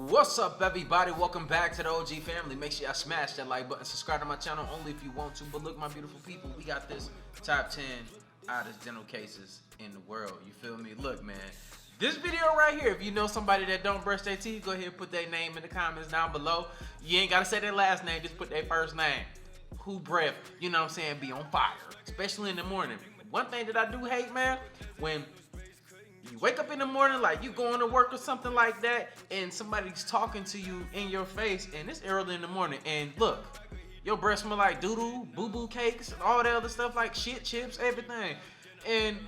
What's up, everybody? Welcome back to the OG family. Make sure y'all smash that like button, subscribe to my channel only if you want to. But look, my beautiful people, we got this top 10 oddest dental cases in the world. You feel me? Look, man, this video right here, if you know somebody that don't brush their teeth, go ahead and put their name in the comments down below. You ain't gotta say their last name, just put their first name. Who breath, you know what I'm saying, be on fire, especially in the morning. One thing that I do hate, man, when you wake up in the morning, like you going to work or something like that, and somebody's talking to you in your face, and it's early in the morning, and look, your breath smell like doo-doo, boo-boo cakes, and all that other stuff, like shit, chips, everything. And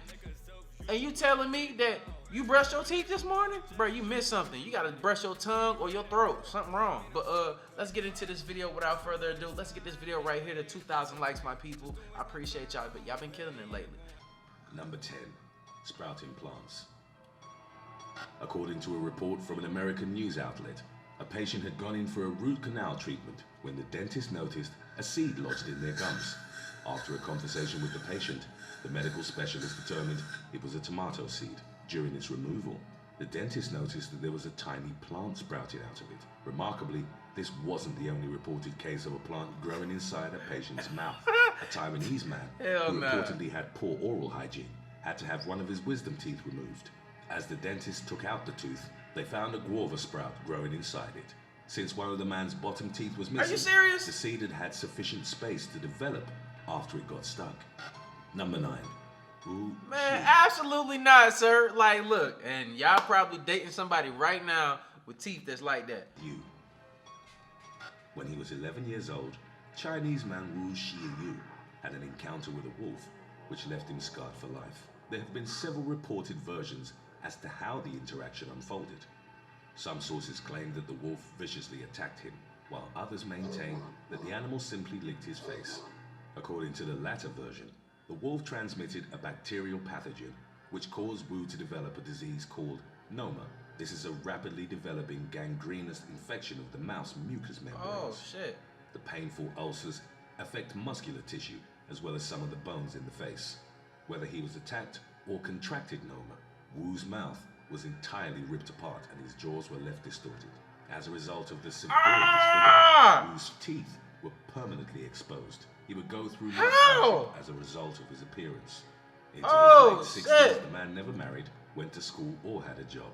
you telling me that you brushed your teeth this morning? Bro, you missed something. You gotta brush your tongue or your throat. Something wrong. But let's get into this video without further ado. Let's get this video right here to 2,000 likes, my people. I appreciate y'all, but y'all been killing it lately. Number 10. Sprouting plants. According to a report from an American news outlet, a patient had gone in for a root canal treatment when the dentist noticed a seed lodged in their gums. After a conversation with the patient, the medical specialist determined it was a tomato seed. During its removal, the dentist noticed that there was a tiny plant sprouting out of it. Remarkably, this wasn't the only reported case of a plant growing inside a patient's mouth. A Taiwanese man who reportedly had poor oral hygiene had to have one of his wisdom teeth removed. As the dentist took out the tooth, they found a guava sprout growing inside it. Since one of the man's bottom teeth was missing, Are you serious? the seed had had sufficient space to develop after it got stuck. Number 9. Ooh, Man, absolutely not, sir. Like, look, and y'all probably dating somebody right now with teeth that's like that. you. When he was 11 years old, Chinese man Wu Xiyu had an encounter with a wolf, which left him scarred for life. There have been several reported versions as to how the interaction unfolded. Some sources claim that the wolf viciously attacked him, while others maintain that the animal simply licked his face. According to the latter version, the wolf transmitted a bacterial pathogen which caused Wu to develop a disease called Noma. This is a rapidly developing gangrenous infection of the mouth's mucous membranes. Oh, shit. The painful ulcers affect muscular tissue as well as some of the bones in the face. Whether he was attacked or contracted Noma, Wu's mouth was entirely ripped apart and his jaws were left distorted. As a result of the severe disfigurement, Wu's teeth were permanently exposed. He would go through life hardship as a result of his appearance. Into his late 60s, the man never married, went to school or had a job.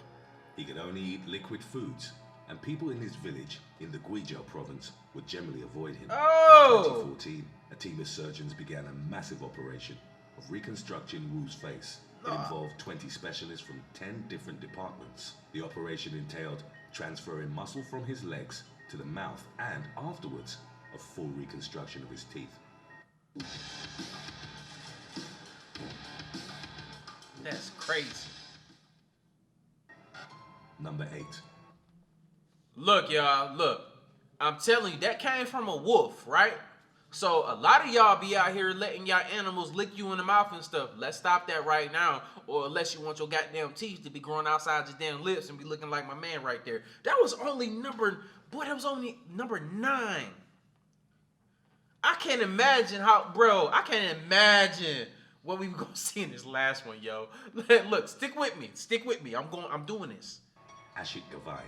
He could only eat liquid foods, and people in his village in the Guizhou province would generally avoid him. In 2014, a team of surgeons began a massive operation of reconstructing Wu's face. It involved 20 specialists from 10 different departments. The operation entailed transferring muscle from his legs to the mouth and, afterwards, a full reconstruction of his teeth. That's crazy. Number 8. Look, y'all, look. I'm telling you, that came from a wolf, right? So a lot of y'all be out here letting y'all animals lick you in the mouth and stuff. Let's stop that right now. Or unless you want your goddamn teeth to be growing outside your damn lips and be looking like my man right there. That was only number 9. I can't imagine I can't imagine what we were gonna see in this last one, yo. Look, stick with me. I'm doing this. Ashik Gavai.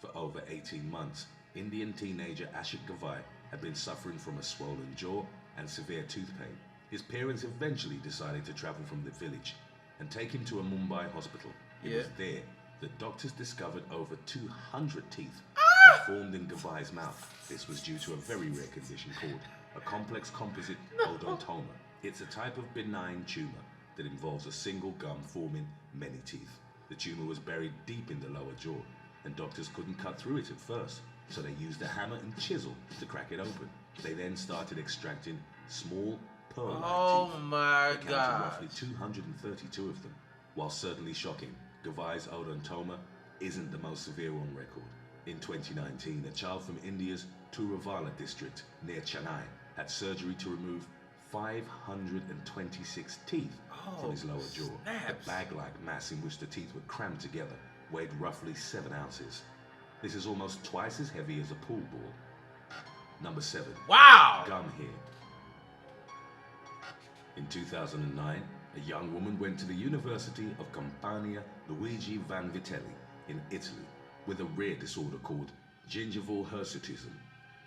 For over 18 months, Indian teenager Ashik Gavai had been suffering from a swollen jaw and severe tooth pain. His parents eventually decided to travel from the village and take him to a Mumbai hospital. It was there that doctors discovered over 200 teeth had formed in Gavai's mouth. This was due to a very rare condition called a complex composite odontoma. It's a type of benign tumor that involves a single gum forming many teeth. The tumor was buried deep in the lower jaw, and doctors couldn't cut through it at first, so they used a hammer and chisel to crack it open. They then started extracting small pearl-like teeth. Oh my They counted God. roughly 232 of them. While certainly shocking, Gavai's odontoma isn't the most severe on record. In 2019, a child from India's Turavala district near Chennai had surgery to remove 526 teeth from his lower jaw. Snaps. The bag-like mass in which the teeth were crammed together weighed roughly 7 ounces. This is almost twice as heavy as a pool ball. Number 7. Wow. Gum hair. In 2009, a young woman went to the University of Campania Luigi Vanvitelli in Italy with a rare disorder called gingival hirsutism.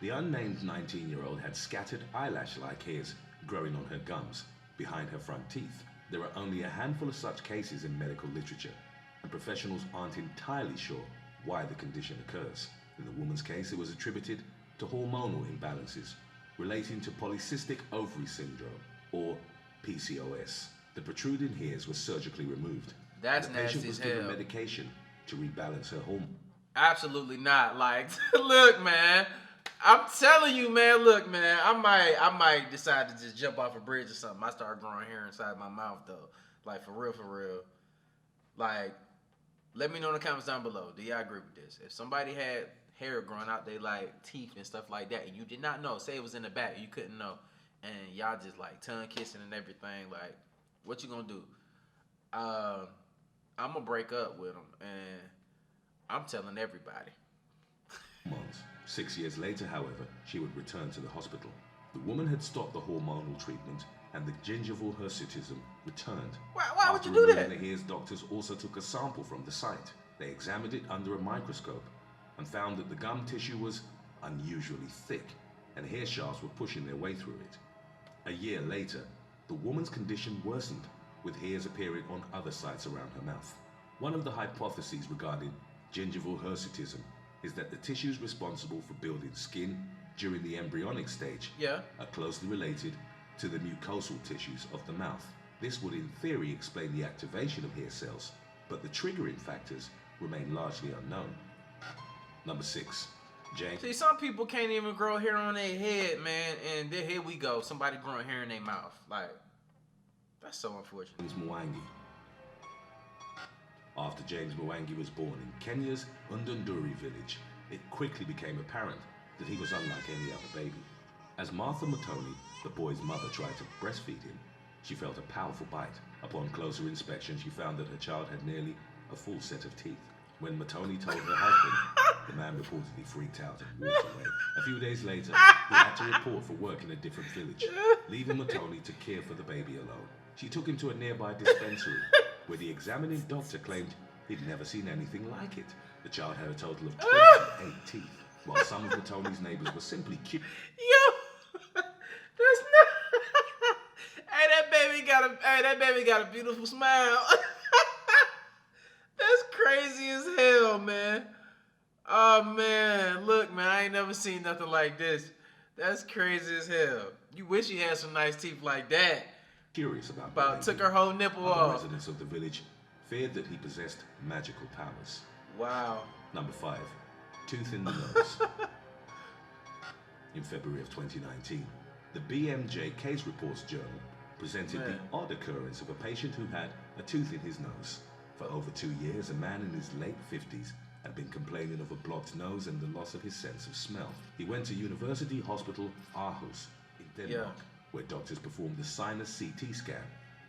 The unnamed 19-year-old had scattered eyelash-like hairs growing on her gums behind her front teeth. There are only a handful of such cases in medical literature, and professionals aren't entirely sure why the condition occurs. In the woman's case, it was attributed to hormonal imbalances relating to polycystic ovary syndrome, or PCOS. The protruding hairs were surgically removed. That's and the patient nasty was as given hell. medication to rebalance her hormone. Absolutely not. Like, look, man. I'm telling you, man. Look, man. I might decide to just jump off a bridge or something. I start growing hair inside my mouth, though. Like, for real, for real. Like, let me know in the comments down below. Do y'all agree with this? If somebody had hair growing out they like teeth and stuff like that, and you did not know, say it was in the back, you couldn't know, and y'all just like tongue kissing and everything, like, what you gonna do? I'm gonna break up with them, and I'm telling everybody. Months. 6 years later, however, she would return to the hospital. The woman had stopped the hormonal treatment, and the gingival hirsutism returned. Why would After you do removing that? the hairs, doctors also took a sample from the site. They examined it under a microscope and found that the gum tissue was unusually thick, and hair shafts were pushing their way through it. A year later, the woman's condition worsened, with hairs appearing on other sites around her mouth. One of the hypotheses regarding gingival hirsutism is that the tissues responsible for building skin during the embryonic stage are closely related to the mucosal tissues of the mouth. This would in theory explain the activation of hair cells, but the triggering factors remain largely unknown. Number 6. Jane. See, some people can't even grow hair on their head, man, and then here we go, somebody growing hair in their mouth. Like, that's so unfortunate. James Mwangi. After James Mwangi was born in Kenya's Undunduri village, it quickly became apparent that he was unlike any other baby. As Martha Muthoni, the boy's mother, tried to breastfeed him, she felt a powerful bite. Upon closer inspection, she found that her child had nearly a full set of teeth. When Muthoni told her husband, the man reportedly freaked out and walked away. A few days later, he had to report for work in a different village, leaving Muthoni to care for the baby alone. She took him to a nearby dispensary, where the examining doctor claimed he'd never seen anything like it. The child had a total of 28 teeth, while some of Muthoni's neighbors were simply cute. Yo, that's not. That baby got a beautiful smile. That's crazy as hell, man. Oh man, look, man, I ain't never seen nothing like this. That's crazy as hell. You wish you had some nice teeth like that. Curious about took her whole nipple Other off. residents of the village feared that he possessed magical powers. Wow. Number 5. Tooth in the nose. In February of 2019, the BMJ Case Reports Journal presented the odd occurrence of a patient who had a tooth in his nose. For over 2 years, a man in his late 50s had been complaining of a blocked nose and the loss of his sense of smell. He went to University Hospital Aarhus in Denmark, where doctors performed the Sinus CT Scan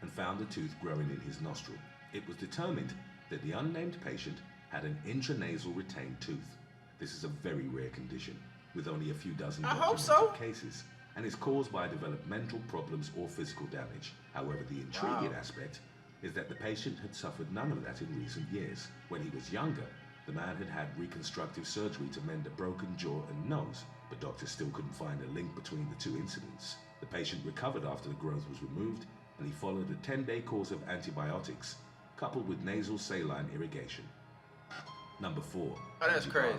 and found a tooth growing in his nostril. It was determined that the unnamed patient had an intranasal retained tooth. This is a very rare condition, with only a few dozen documented cases, and is caused by developmental problems or physical damage. However, the intriguing aspect is that the patient had suffered none of that in recent years. When he was younger, the man had had reconstructive surgery to mend a broken jaw and nose, but doctors still couldn't find a link between the two incidents. The patient recovered after the growth was removed, and he followed a 10-day course of antibiotics, coupled with nasal saline irrigation. Number 4. Oh, that's crazy.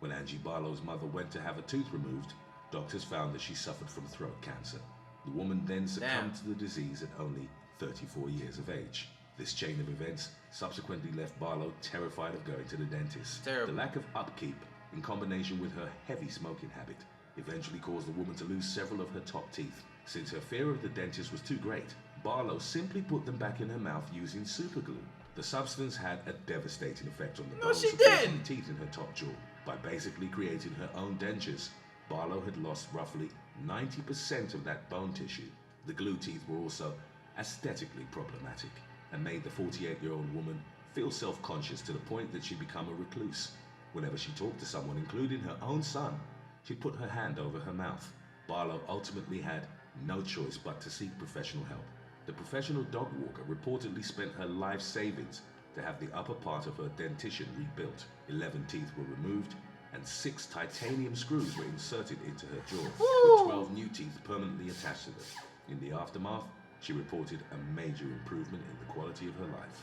When Angie Barlow's mother went to have a tooth removed, doctors found that she suffered from throat cancer. The woman then succumbed to the disease at only 34 years of age. This chain of events subsequently left Barlow terrified of going to the dentist. The lack of upkeep, in combination with her heavy smoking habit, eventually caused the woman to lose several of her top teeth. Since her fear of the dentist was too great, Barlow simply put them back in her mouth using Superglue. The substance had a devastating effect on the bones supporting the teeth in her top jaw. By basically creating her own dentures, Barlow had lost roughly 90% of that bone tissue. The glue teeth were also aesthetically problematic and made the 48-year-old woman feel self-conscious to the point that she'd become a recluse. Whenever she talked to someone, including her own son, she'd put her hand over her mouth. Barlow ultimately had no choice but to seek professional help. The professional dog walker reportedly spent her life savings to have the upper part of her dentition rebuilt. 11 teeth were removed, and 6 titanium screws were inserted into her jaw, with 12 new teeth permanently attached to them. In the aftermath, she reported a major improvement in the quality of her life.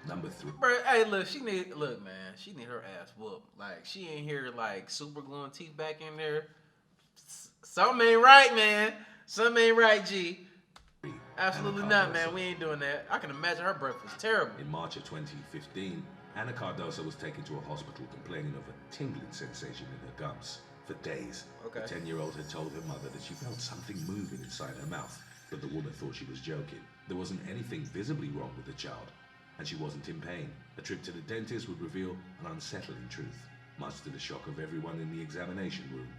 Number 3. Bro, hey, look, she need her ass whooped. Like, she ain't here like super gluing teeth back in there. Something ain't right, man. Something ain't right, G. Absolutely not, man. We ain't doing that. I can imagine her breath was terrible. In March of 2015, Anna Cardoso was taken to a hospital complaining of a tingling sensation in her gums. For days, the 10-year-old had told her mother that she felt something moving inside her mouth, but the woman thought she was joking. There wasn't anything visibly wrong with the child, and she wasn't in pain. A trip to the dentist would reveal an unsettling truth, much to the shock of everyone in the examination room.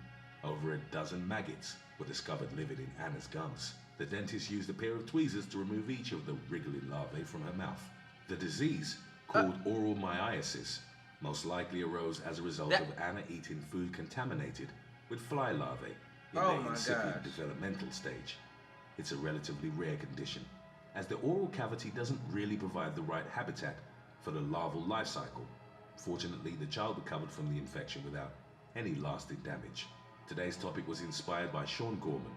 Over a dozen maggots were discovered living in Anna's gums. The dentist used a pair of tweezers to remove each of the wriggling larvae from her mouth. The disease, called oral myiasis, most likely arose as a result of Anna eating food contaminated with fly larvae in their incipient developmental stage. It's a relatively rare condition, as the oral cavity doesn't really provide the right habitat for the larval life cycle. Fortunately, the child recovered from the infection without any lasting damage. Today's topic was inspired by Sean Gorman.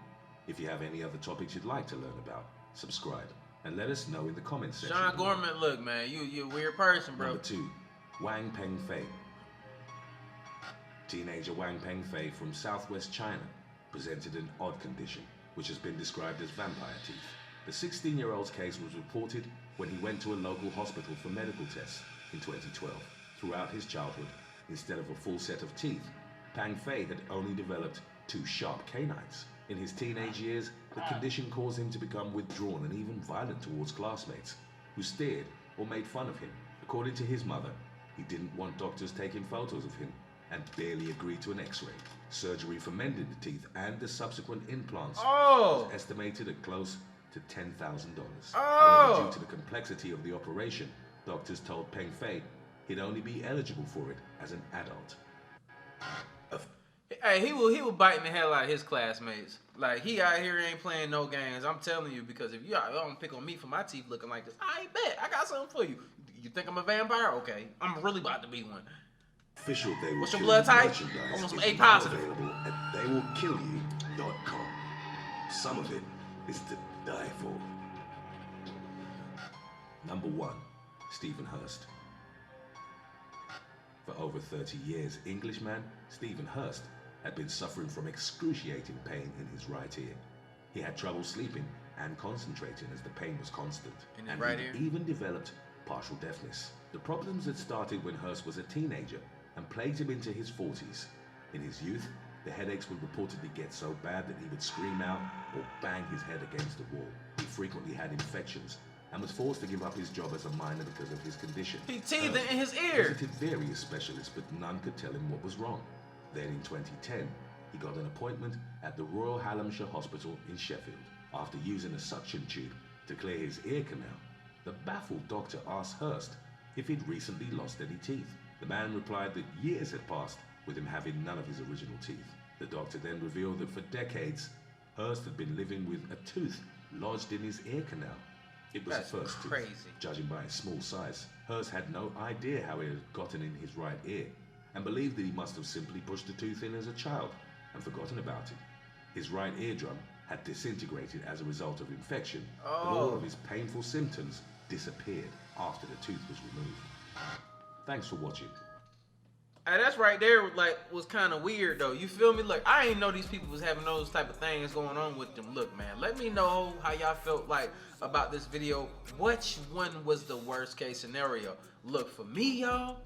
If you have any other topics you'd like to learn about, subscribe and let us know in the comments section. Sean Gorman, look, man, you a weird person, bro. Number 2, Wang Pengfei. Teenager Wang Pengfei from southwest China presented an odd condition, which has been described as vampire teeth. The 16-year-old's case was reported when he went to a local hospital for medical tests in 2012. Throughout his childhood, instead of a full set of teeth, Pengfei had only developed 2 sharp canines. In his teenage years, the condition caused him to become withdrawn and even violent towards classmates, who stared or made fun of him. According to his mother, he didn't want doctors taking photos of him and barely agreed to an x-ray. Surgery for mending the teeth and the subsequent implants was estimated at close to $10,000. However, due to the complexity of the operation, doctors told Pengfei he'd only be eligible for it as an adult. Hey, he was biting the hell out of his classmates. Like, he out here ain't playing no games. I'm telling you, because if you don't pick on me for my teeth looking like this, I bet. I got something for you. You think I'm a vampire? Okay. I'm really about to be one. Official They Will What's Kill your blood You type? merchandise I want some is A now positive. available at theywillkillyou.com. Some of it is to die for. Number 1, Stephen Hurst. For over 30 years, Englishman Stephen Hurst had been suffering from excruciating pain in his right ear. He had trouble sleeping and concentrating as the pain was constant, and right he ear? even developed partial deafness. The problems had started when Hurst was a teenager and plagued him into his 40s. In his youth, the headaches would reportedly get so bad that he would scream out or bang his head against the wall. He frequently had infections and was forced to give up his job as a miner because of his condition. He teethed in his ear. Visited various specialists, but none could tell him what was wrong. Then in 2010, he got an appointment at the Royal Hallamshire Hospital in Sheffield. After using a suction tube to clear his ear canal, the baffled doctor asked Hurst if he'd recently lost any teeth. The man replied that years had passed with him having none of his original teeth. The doctor then revealed that for decades, Hurst had been living with a tooth lodged in his ear canal. It was That's a first crazy. tooth, judging by its small size. Hurst had no idea how it had gotten in his right ear and believed that he must have simply pushed the tooth in as a child and forgotten about it. His right eardrum had disintegrated as a result of infection, but all of his painful symptoms disappeared after the tooth was removed. Thanks for watching. Hey, that's right there, like, was kind of weird, though. You feel me? Look, I didn't know these people was having those type of things going on with them. Look, man, let me know how y'all felt like about this video. Which one was the worst case scenario? Look, for me, y'all,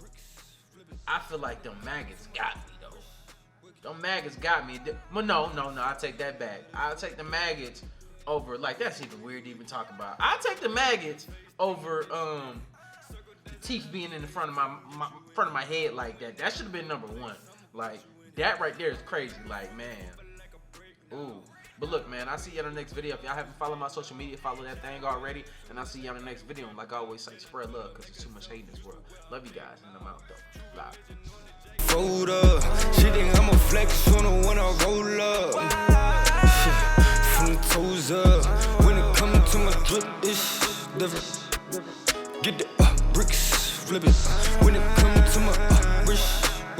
I feel like them maggots got me, though. Them maggots got me. But no, I take that back. I'll take the maggots over, like, that's even weird to even talk about. I'll take the maggots over, teeth being in the front of my head like that. That should have been number 1. Like, that right there is crazy. Like, man. Ooh. But look, man, I'll see you in the next video. If y'all haven't followed my social media, follow that thing already. And I'll see you in the next video. And like I always say, spread love, because there's too much hate in this world. Love you guys, and I'm out, though. Live. Rolled up, she think I'm a flex on her when I roll up. Shit, from the toes up, when it comes to my drip, it's different. Get the flip it. When it comes to my